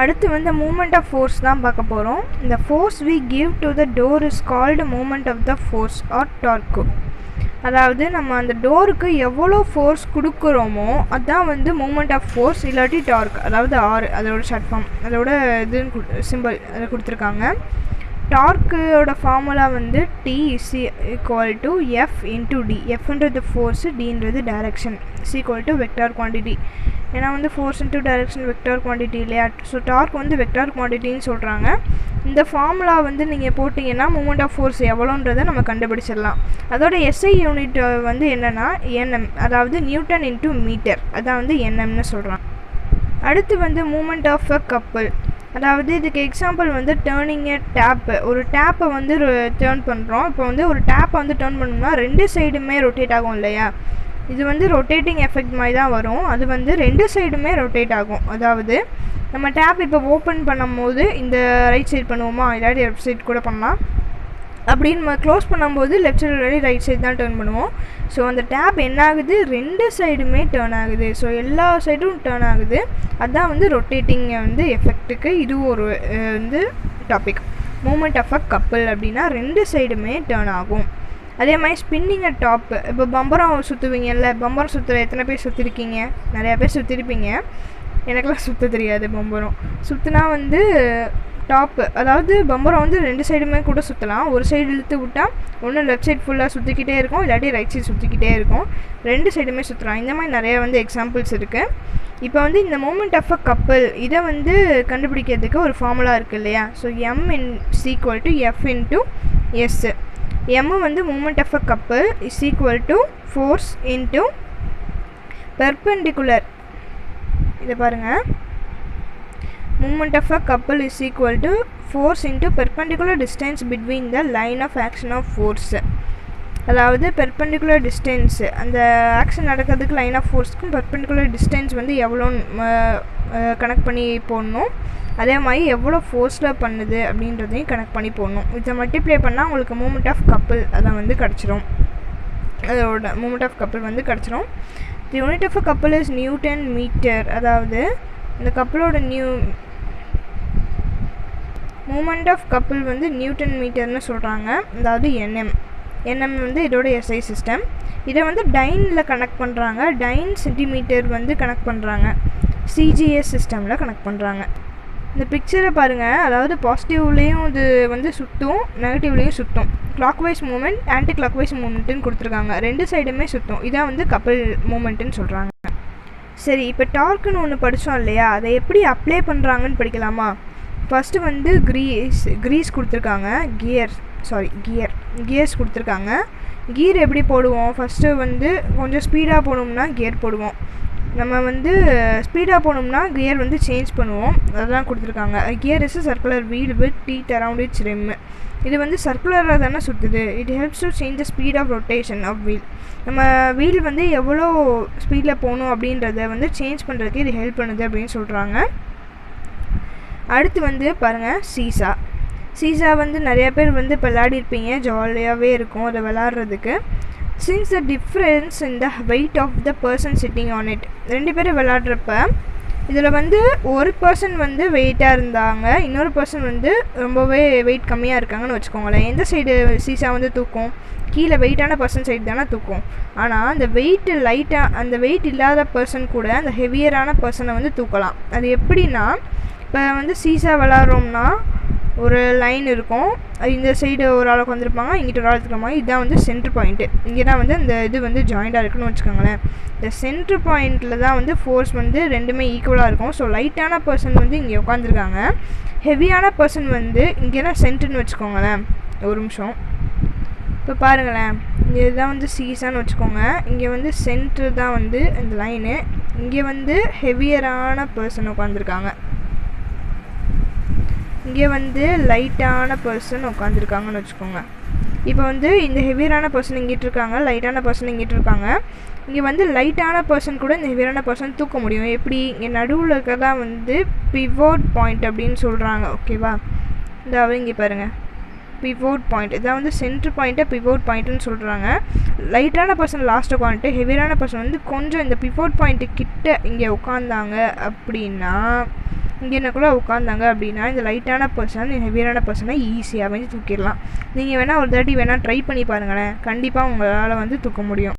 அடுத்து வந்து moment of force தான் பார்க்க போகிறோம். இந்த force we give to the door is called moment of the force or torque. அதாவது நம்ம அந்த டோருக்கு எவ்வளோ ஃபோர்ஸ் கொடுக்குறோமோ அதுதான் வந்து மூமெண்ட் ஆஃப் ஃபோர்ஸ் இல்லாட்டி டார்க். அதாவது ஆர் அதோட ஷார்ட் ஃபார்ம், அதோட இதுன்னு சிம்பிள் அதை கொடுத்துருக்காங்க. டார்க்கோட ஃபார்முலா வந்து T is equal to F into D. Fன்றது ஃபோர்ஸு, Dன்றது direction, is equal to vector quantity. ஏன்னா வந்து force into direction vector quantity இல்லையா? ஸோ டார்க் வந்து வெக்டார் குவான்டிட்டின்னு சொல்கிறாங்க. இந்த ஃபார்முலா வந்து நீங்கள் போட்டிங்கன்னா மூமெண்ட் ஆஃப் ஃபோர்ஸ் எவ்வளோன்றதை நம்ம கண்டுபிடிச்சிடலாம். அதோட SI யூனிட் வந்து என்னென்னா NM, அதாவது நியூட்டன் இன்ட்டு மீட்டர், அதான் வந்து NMன்னு சொல்கிறாங்க. அடுத்து வந்து மூமெண்ட் ஆஃப் அ கப்பல். அதாவது இதுக்கு எக்ஸாம்பிள் வந்து டேர்னிங் எ டேப்பு. ஒரு டேப்பை வந்து டேர்ன் பண்ணுறோம். இப்போ வந்து ஒரு டேப்பை வந்து டேர்ன் பண்ணோம்னா ரெண்டு சைடுமே ரொட்டேட் ஆகும் இல்லையா? இது வந்து ரொட்டேட்டிங் எஃபெக்ட் மாதிரி தான் வரும். அது வந்து ரெண்டு சைடுமே ரொட்டேட் ஆகும். அதாவது நம்ம டேப் இப்போ ஓப்பன் பண்ணும் போது இந்த ரைட் சைடு பண்ணுவோமா, இல்லாட்டி லெஃப்ட் சைடு கூட பண்ணலாம். அப்படின்னு நம்ம க்ளோஸ் பண்ணும்போது லெஃப்ட் சைடு இல்லாட்டி ரைட் சைடு தான் டேர்ன் பண்ணுவோம். ஸோ அந்த டேப் என்ன ஆகுது, ரெண்டு சைடுமே டேர்ன் ஆகுது. ஸோ எல்லா சைடும் டேர்ன் ஆகுது. அதுதான் வந்து ரொட்டேட்டிங் வந்து எஃபெக்ட்டுக்கு இது ஒரு வந்து டாபிக். மூமெண்ட் ஆஃப் அ கப்பல் அப்படின்னா ரெண்டு சைடுமே டேர்ன் ஆகும். அதே மாதிரி ஸ்பின்னிங் அ டாப்பு. இப்போ பம்பரம் சுற்றுவீங்கல்ல, பம்பரம் சுற்றுற எத்தனை பேர் சுற்றிருக்கீங்க? நிறையா பேர் சுற்றிருப்பீங்க. எனக்கெல்லாம் சுற்ற தெரியாது. பம்பரம் சுற்றினா வந்து டாப்பு, அதாவது பம்பரம் வந்து ரெண்டு சைடுமே கூட சுற்றலாம். ஒரு சைடு இழுத்து விட்டால் ஒன்று லெஃப்ட் சைடு ஃபுல்லாக சுற்றிக்கிட்டே இருக்கும், இல்லாட்டி ரைட் சைடு சுற்றிக்கிட்டே இருக்கும். ரெண்டு சைடுமே சுற்றலாம். இந்த மாதிரி நிறையா வந்து எக்ஸாம்பிள்ஸ் இருக்குது. இப்போ வந்து இந்த மூமெண்ட் ஆஃப் அ கப்பல் இதை வந்து கண்டுபிடிக்கிறதுக்கு ஒரு ஃபார்முலா இருக்குது இல்லையா? So M is equal to F into S. M வந்து moment of a couple is equal to force into perpendicular. இதை பாருங்கள், moment of a couple is equal to force into perpendicular distance between the line of action of force. அதாவது perpendicular distance, அந்த action நடக்கிறதுக்கு line of ஃபோர்ஸ்க்கும் perpendicular distance வந்து எவ்வளோன்னு connect பண்ணி போடணும். அதே மாதிரி எவ்வளோ ஃபோர்ஸில் பண்ணுது அப்படின்றதையும் கனெக்ட் பண்ணி போடணும். இதை மல்டிப்ளை பண்ணால் உங்களுக்கு மூமெண்ட் ஆஃப் கப்பல் அதான் வந்து கிடச்சிரும். அதோட மூமெண்ட் ஆஃப் கப்பல் வந்து கிடச்சிரும். தி unit of a couple is Newton metre. அதாவது இந்த கப்பலோட மூமெண்ட் ஆஃப் கப்பல் வந்து நியூட்டன் மீட்டர்னு சொல்கிறாங்க. அதாவது NM வந்து இதோட SI சிஸ்டம். இதை வந்து டைனில் கனெக்ட் பண்ணுறாங்க. டைன் சென்டிமீட்டர் வந்து கனெக்ட் பண்ணுறாங்க. CGS சிஸ்டமில் கனெக்ட் பண்ணுறாங்க. இந்த பிக்சரை பாருங்கள், அதாவது பாசிட்டிவ்லேயும் இது வந்து சுற்றும், நெகட்டிவ்லேயும் சுற்றும். Clockwise moment, anti clockwise மூமெண்ட்டுன்னு கொடுத்துருக்காங்க. ரெண்டு சைடுமே சுற்றும். இதான் வந்து கப்பல் மூமெண்ட்டுன்னு சொல்கிறாங்க. சரி, இப்போ டார்க்குன்னு ஒன்று படித்தோம் இல்லையா? அதை எப்படி அப்ளை பண்ணுறாங்கன்னு படிக்கலாமா? ஃபஸ்ட்டு வந்து கிரீஸ் கொடுத்துருக்காங்க. கியர்ஸ் கொடுத்துருக்காங்க. கியர் எப்படி போடுவோம்? ஃபஸ்ட்டு வந்து கொஞ்சம் ஸ்பீடாக போகணும்னா கியர் போடுவோம். நம்ம வந்து ஸ்பீடாக போகணும்னா கியர் வந்து சேஞ்ச் பண்ணுவோம். அதெல்லாம் கொடுத்துருக்காங்க. Gear is circular wheel with teeth around its rim. இது வந்து சர்க்குலராக தானே சுற்றுது. It helps to change the speed of rotation of wheel. நம்ம வீல் வந்து எவ்வளோ ஸ்பீடில் போகணும் அப்படின்றத வந்து சேஞ்ச் பண்ணுறதுக்கு இது ஹெல்ப் பண்ணுது அப்படின்னு சொல்கிறாங்க. அடுத்து வந்து பாருங்கள், சீசா வந்து நிறையா பேர் வந்து இப்போ விளையாடிருப்பீங்க. ஜாலியாகவே இருக்கும் அதை விளாட்றதுக்கு. Since the difference in the weight of the person sitting on it. ரெண்டு பேரும் விளாட்றப்ப இதில் வந்து ஒரு பர்சன் வந்து வெயிட்டாக இருந்தாங்க, இன்னொரு பர்சன் வந்து ரொம்பவே வெயிட் கம்மியாக இருக்காங்கன்னு வச்சுக்கோங்களேன். எந்த சைடு சீசா வந்து தூக்கும்? கீழே வெயிட்டான பர்சன் சைடு தானே தூக்கும். ஆனால் அந்த அந்த வெயிட் இல்லாத பர்சன் கூட அந்த ஹெவியரான பர்சனை வந்து தூக்கலாம். அது எப்படின்னா, இப்போ வந்து சீசா விளாட்றோம்னா ஒரு லைன் இருக்கும். இந்த சைடு ஒரு ஆளுக்கு வந்திருப்பாங்க, இங்கிட்ட ஒரு ஆளுக்கு இருப்பாங்க. இதுதான் வந்து சென்ட்ரு பாயிண்ட்டு. இங்கே தான் வந்து இந்த இது வந்து ஜாயிண்டாக இருக்குன்னு வச்சுக்கோங்களேன். இந்த சென்ட்ரு பாயிண்ட்டில் தான் வந்து ஃபோர்ஸ் வந்து ரெண்டுமே ஈக்குவலாக இருக்கும். ஸோ லைட்டான பர்சன் வந்து இங்கே உட்காந்துருக்காங்க, ஹெவியான பர்சன் வந்து இங்கே தான் சென்ட்ருன்னு வச்சுக்கோங்களேன். ஒரு நிமிஷம், இப்போ பாருங்களேன், இதுதான் வந்து சீசான்னு வச்சுக்கோங்க. இங்கே வந்து சென்ட்ரு தான் வந்து இந்த லைனு. இங்கே வந்து ஹெவியரான பர்சன் உட்காந்துருக்காங்க, இங்கே வந்து லைட்டான பர்சன் உட்காந்துருக்காங்கன்னு வச்சுக்கோங்க. இப்போ வந்து இந்த ஹெவியரான பர்சன் இங்கிட்டு இருக்காங்க, லைட்டான பர்சன் இங்கிட்டு இருக்காங்க. இங்கே வந்து லைட்டான பர்சன் கூட இந்த ஹெவியரான பர்சன் தூக்க முடியும். எப்படி? இங்கே நடுவில் இருக்கிறதா வந்து பிவோட் பாயிண்ட் அப்படின்னு சொல்கிறாங்க. ஓகேவா? இதாவது இங்கே பாருங்கள், பிவோட் பாயிண்ட். இதான் வந்து சென்ட்ரு பாயிண்ட்டை பிவோட் பாயிண்ட்டுன்னு சொல்கிறாங்க. லைட்டான பர்சன் லாஸ்ட் உட்காந்துட்டு ஹெவியரான பர்சன் வந்து கொஞ்சம் இந்த பிவோட் பாயிண்ட்டு கிட்ட இங்கே உட்காந்தாங்க அப்படின்னா இங்கேனக்குள்ளே உட்காந்தாங்க அப்படின்னா இந்த லைட்டான பர்சன் ஹெவியான பர்சனை ஈஸியாக வந்து தூக்கிடலாம். நீங்கள் வேணால் ஒரு தாட்டி வேணால் ட்ரை பண்ணி பாருங்களேன், கண்டிப்பாக உங்களால் வந்து தூக்க முடியும்.